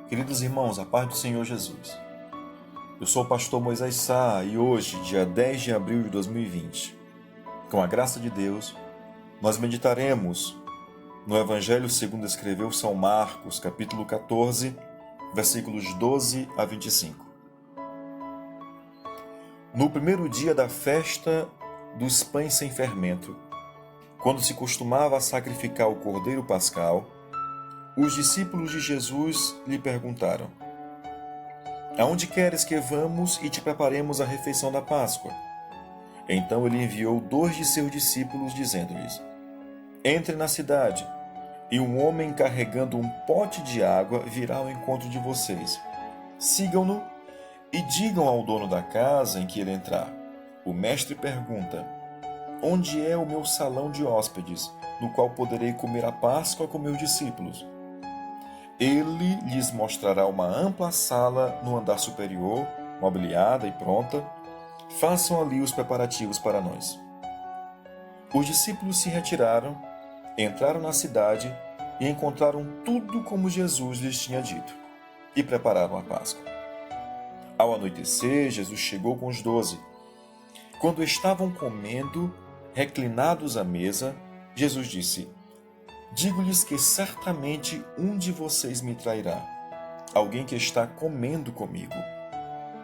Queridos irmãos, a paz do Senhor Jesus. Eu sou o pastor Moisés Sá e hoje, dia 10 de abril de 2020, com a graça de Deus, nós meditaremos no Evangelho segundo escreveu São Marcos, capítulo 14, versículos 12 a 25. No primeiro dia da festa dos pães sem fermento, quando se costumava sacrificar o cordeiro pascal, os discípulos de Jesus lhe perguntaram: Aonde queres que vamos e te preparemos a refeição da Páscoa? Então ele enviou 2 de seus discípulos, dizendo-lhes: Entre na cidade, e um homem carregando um pote de água virá ao encontro de vocês. Sigam-no e digam ao dono da casa em que ele entrar: O mestre pergunta: Onde é o meu salão de hóspedes, no qual poderei comer a Páscoa com meus discípulos? Ele lhes mostrará uma ampla sala no andar superior, mobiliada e pronta. Façam ali os preparativos para nós. Os discípulos se retiraram, entraram na cidade e encontraram tudo como Jesus lhes tinha dito, e prepararam a Páscoa. Ao anoitecer, Jesus chegou com os 12. Quando estavam comendo, reclinados à mesa, Jesus disse: Digo-lhes que certamente um de vocês me trairá, alguém que está comendo comigo.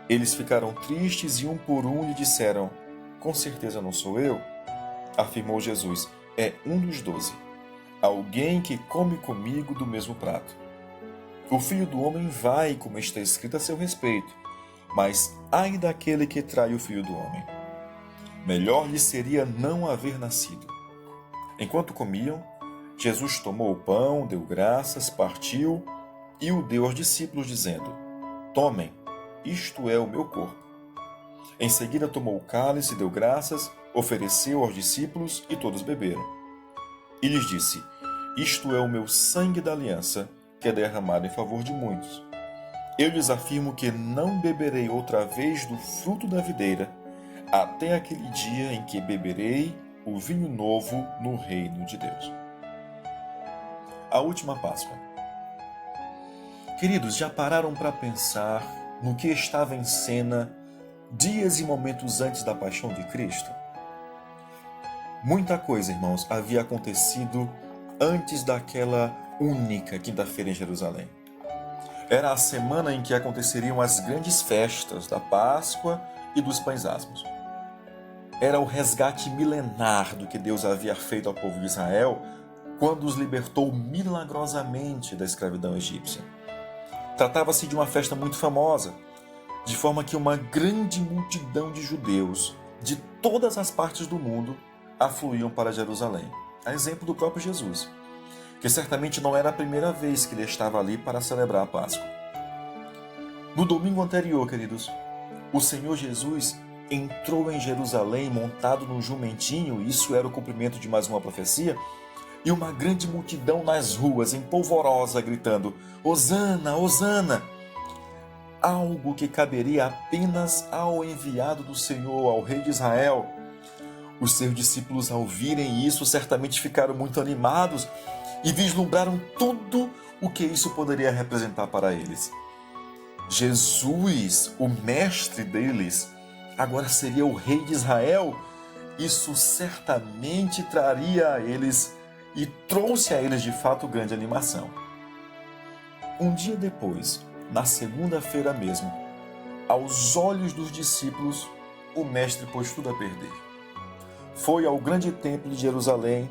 Eles ficaram tristes e um por um lhe disseram: Com certeza não sou eu. Afirmou Jesus: É um dos 12, alguém que come comigo do mesmo prato. O Filho do Homem vai, como está escrito a seu respeito, mas ai daquele que trai o Filho do Homem. Melhor lhe seria não haver nascido. Enquanto comiam, Jesus tomou o pão, deu graças, partiu e o deu aos discípulos, dizendo: Tomem, isto é o meu corpo. Em seguida tomou o cálice, deu graças, ofereceu aos discípulos e todos beberam. E lhes disse: Isto é o meu sangue da aliança, que é derramado em favor de muitos. Eu lhes afirmo que não beberei outra vez do fruto da videira, até aquele dia em que beberei o vinho novo no reino de Deus. A última Páscoa. Queridos, já pararam para pensar no que estava em cena dias e momentos antes da paixão de Cristo? Muita coisa, irmãos, havia acontecido antes daquela única quinta-feira em Jerusalém. Era a semana em que aconteceriam as grandes festas da Páscoa e dos Pães Asmos. Era o resgate milenar do que Deus havia feito ao povo de Israel quando os libertou milagrosamente da escravidão egípcia. Tratava-se de uma festa muito famosa, de forma que uma grande multidão de judeus de todas as partes do mundo afluíam para Jerusalém, a exemplo do próprio Jesus, que certamente não era a primeira vez que ele estava ali para celebrar a Páscoa. No domingo anterior, queridos, o Senhor Jesus entrou em Jerusalém montado num jumentinho, e isso era o cumprimento de mais uma profecia, e uma grande multidão nas ruas, em polvorosa, gritando: Hosana, Hosana! Algo que caberia apenas ao enviado do Senhor, ao rei de Israel. Os seus discípulos, ao virem isso, certamente ficaram muito animados e vislumbraram tudo o que isso poderia representar para eles. Jesus, o mestre deles, agora seria o rei de Israel. Isso certamente traria a eles e trouxe a eles de fato grande animação. Um dia depois, na segunda-feira mesmo, aos olhos dos discípulos, o mestre pôs tudo a perder. Foi ao grande templo de Jerusalém,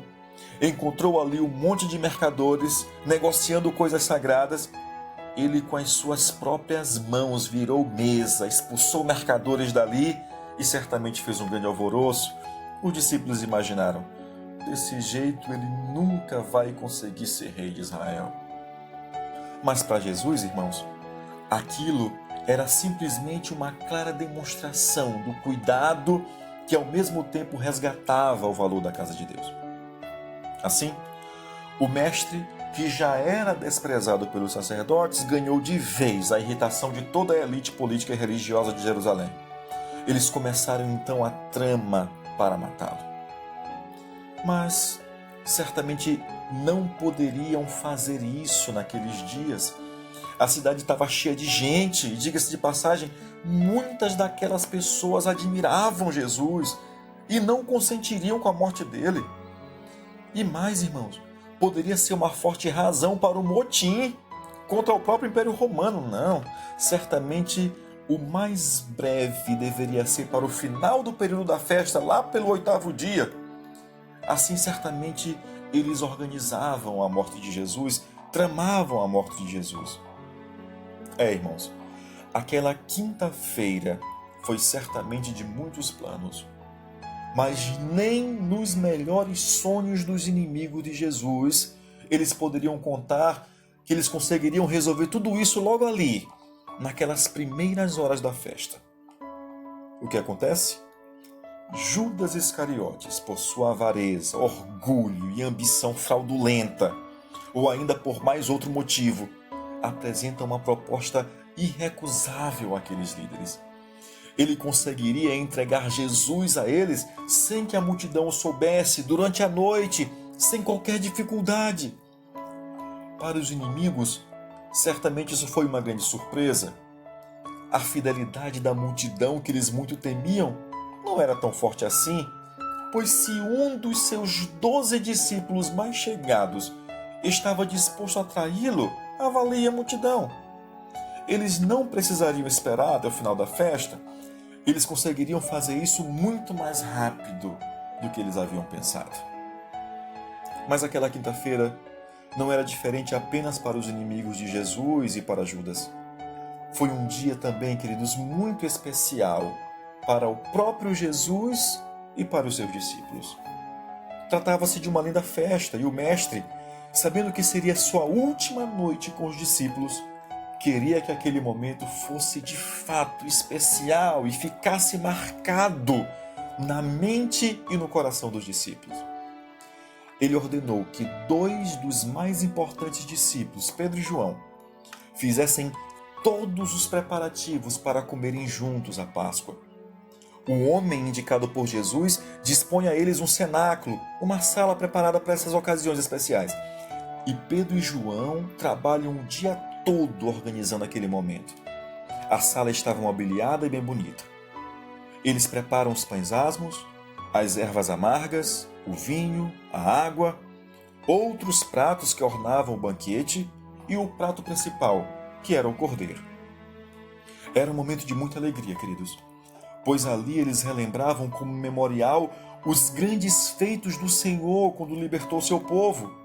encontrou ali um monte de mercadores negociando coisas sagradas. Ele, com as suas próprias mãos, virou mesa, expulsou mercadores dali e certamente fez um grande alvoroço. Os discípulos imaginaram: desse jeito ele nunca vai conseguir ser rei de Israel. Mas para Jesus, irmãos, aquilo era simplesmente uma clara demonstração do cuidado que ao mesmo tempo resgatava o valor da casa de Deus. Assim, o mestre, que já era desprezado pelos sacerdotes, ganhou de vez a irritação de toda a elite política e religiosa de Jerusalém. Eles começaram então a trama para matá-lo. Mas certamente não poderiam fazer isso naqueles dias. A cidade estava cheia de gente, e diga-se de passagem, muitas daquelas pessoas admiravam Jesus e não consentiriam com a morte dele. E mais, irmãos, poderia ser uma forte razão para o motim contra o próprio Império Romano. Não, certamente o mais breve deveria ser para o final do período da festa, lá pelo 8º dia. Assim, certamente, eles organizavam a morte de Jesus, tramavam a morte de Jesus. Irmãos, aquela quinta-feira foi certamente de muitos planos, mas nem nos melhores sonhos dos inimigos de Jesus eles poderiam contar que eles conseguiriam resolver tudo isso logo ali, naquelas primeiras horas da festa. O que acontece? Judas Iscariotes, por sua avareza, orgulho e ambição fraudulenta, ou ainda por mais outro motivo, apresenta uma proposta irrecusável àqueles líderes. Ele conseguiria entregar Jesus a eles sem que a multidão o soubesse, durante a noite, sem qualquer dificuldade. Para os inimigos, certamente isso foi uma grande surpresa. A fidelidade da multidão que eles muito temiam não era tão forte assim, pois se um dos seus 12 discípulos mais chegados estava disposto a traí-lo, avalie a multidão. Eles não precisariam esperar até o final da festa, eles conseguiriam fazer isso muito mais rápido do que eles haviam pensado. Mas aquela quinta-feira não era diferente apenas para os inimigos de Jesus e para Judas. Foi um dia também, queridos, muito especial para o próprio Jesus e para os seus discípulos. Tratava-se de uma linda festa e o mestre, sabendo que seria sua última noite com os discípulos, queria que aquele momento fosse de fato especial e ficasse marcado na mente e no coração dos discípulos. Ele ordenou que 2 dos mais importantes discípulos, Pedro e João, fizessem todos os preparativos para comerem juntos a Páscoa. O homem indicado por Jesus dispõe a eles um cenáculo, uma sala preparada para essas ocasiões especiais. E Pedro e João trabalham o dia todo organizando aquele momento. A sala estava mobiliada e bem bonita. Eles preparam os pães asmos, as ervas amargas, o vinho, a água, outros pratos que ornavam o banquete e o prato principal, que era o cordeiro. Era um momento de muita alegria, queridos, pois ali eles relembravam como memorial os grandes feitos do Senhor quando libertou seu povo.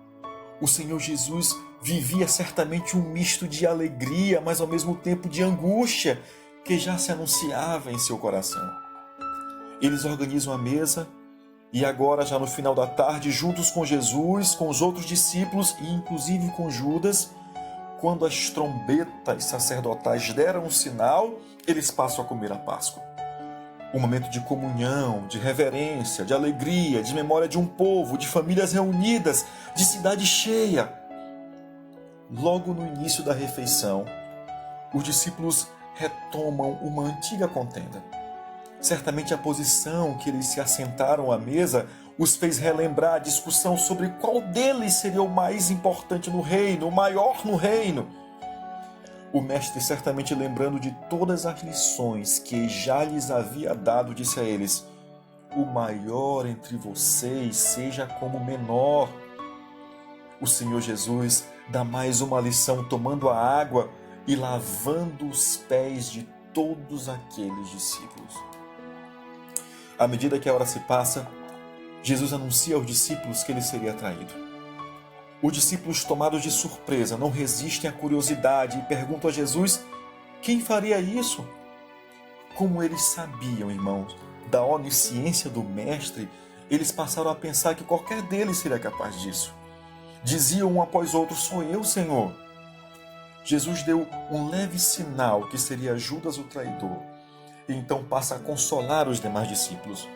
O Senhor Jesus vivia certamente um misto de alegria, mas ao mesmo tempo de angústia, que já se anunciava em seu coração. Eles organizam a mesa e agora, já no final da tarde, juntos com Jesus, com os outros discípulos e inclusive com Judas, quando as trombetas sacerdotais deram um sinal, eles passam a comer a Páscoa. Um momento de comunhão, de reverência, de alegria, de memória de um povo, de famílias reunidas, de cidade cheia. Logo no início da refeição, os discípulos retomam uma antiga contenda. Certamente a posição que eles se assentaram à mesa os fez relembrar a discussão sobre qual deles seria o mais importante no reino, o maior no reino. O mestre, certamente lembrando de todas as lições que já lhes havia dado, disse a eles: o maior entre vocês seja como o menor. O Senhor Jesus dá mais uma lição tomando a água e lavando os pés de todos aqueles discípulos. À medida que a hora se passa, Jesus anuncia aos discípulos que ele seria traído. Os discípulos, tomados de surpresa, não resistem à curiosidade e perguntam a Jesus quem faria isso. Como eles sabiam, irmãos, da onisciência do Mestre, eles passaram a pensar que qualquer deles seria capaz disso. Diziam um após outro: sou eu, Senhor. Jesus deu um leve sinal que seria Judas o traidor, e então passa a consolar os demais discípulos.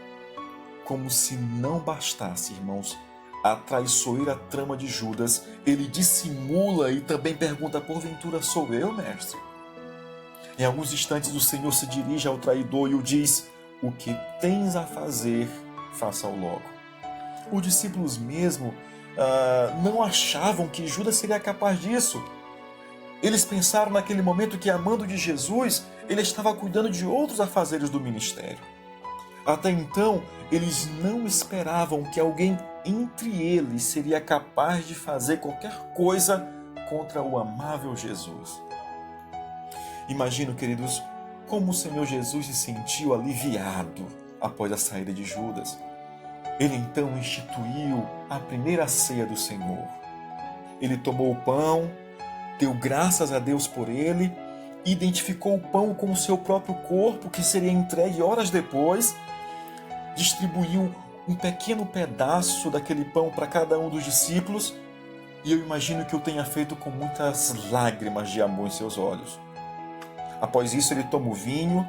Como se não bastasse, irmãos, a traiçoeira trama de Judas, ele dissimula e também pergunta: porventura sou eu, mestre? Em alguns instantes o Senhor se dirige ao traidor e o diz: o que tens a fazer, faça-o logo. Os discípulos mesmo não achavam que Judas seria capaz disso. Eles pensaram naquele momento que, amando de Jesus, ele estava cuidando de outros afazeres do ministério. Até então, eles não esperavam que alguém entre eles seria capaz de fazer qualquer coisa contra o amável Jesus. Imagino, queridos, como o Senhor Jesus se sentiu aliviado após a saída de Judas. Ele então instituiu a primeira ceia do Senhor. Ele tomou o pão, deu graças a Deus por ele, identificou o pão com o seu próprio corpo, que seria entregue horas depois, distribuiu um pequeno pedaço daquele pão para cada um dos discípulos, e eu imagino que o tenha feito com muitas lágrimas de amor em seus olhos. Após isso, ele toma o vinho,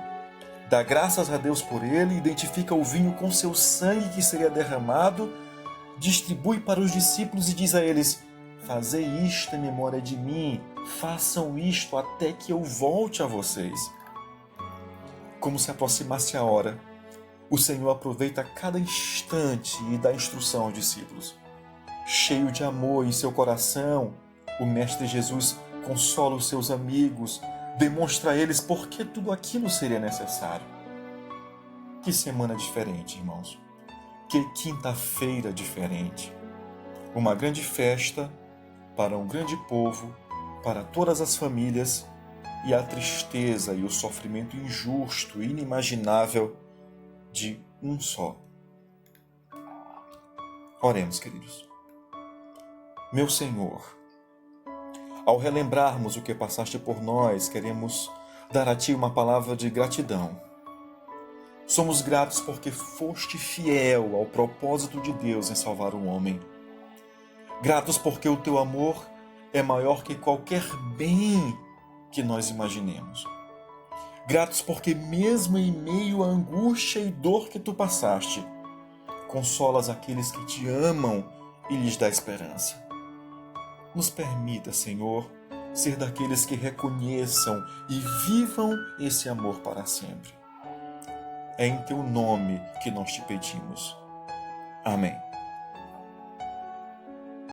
dá graças a Deus por ele, identifica o vinho com seu sangue que seria derramado, distribui para os discípulos e diz a eles: fazei isto em memória de mim, façam isto até que eu volte a vocês. Como se aproximasse a hora, o Senhor aproveita cada instante e dá instrução aos discípulos. Cheio de amor em seu coração, o Mestre Jesus consola os seus amigos, demonstra a eles por que tudo aquilo seria necessário. Que semana diferente, irmãos. Que quinta-feira diferente. Uma grande festa para um grande povo, para todas as famílias, e a tristeza e o sofrimento injusto e inimaginável de um só. Oremos, queridos. Meu Senhor, ao relembrarmos o que passaste por nós, queremos dar a Ti uma palavra de gratidão. Somos gratos porque foste fiel ao propósito de Deus em salvar o homem. Gratos porque o Teu amor é maior que qualquer bem que nós imaginemos. Gratos porque mesmo em meio à angústia e dor que Tu passaste, consolas aqueles que Te amam e lhes dá esperança. Nos permita, Senhor, ser daqueles que reconheçam e vivam esse amor para sempre. É em Teu nome que nós te pedimos. Amém.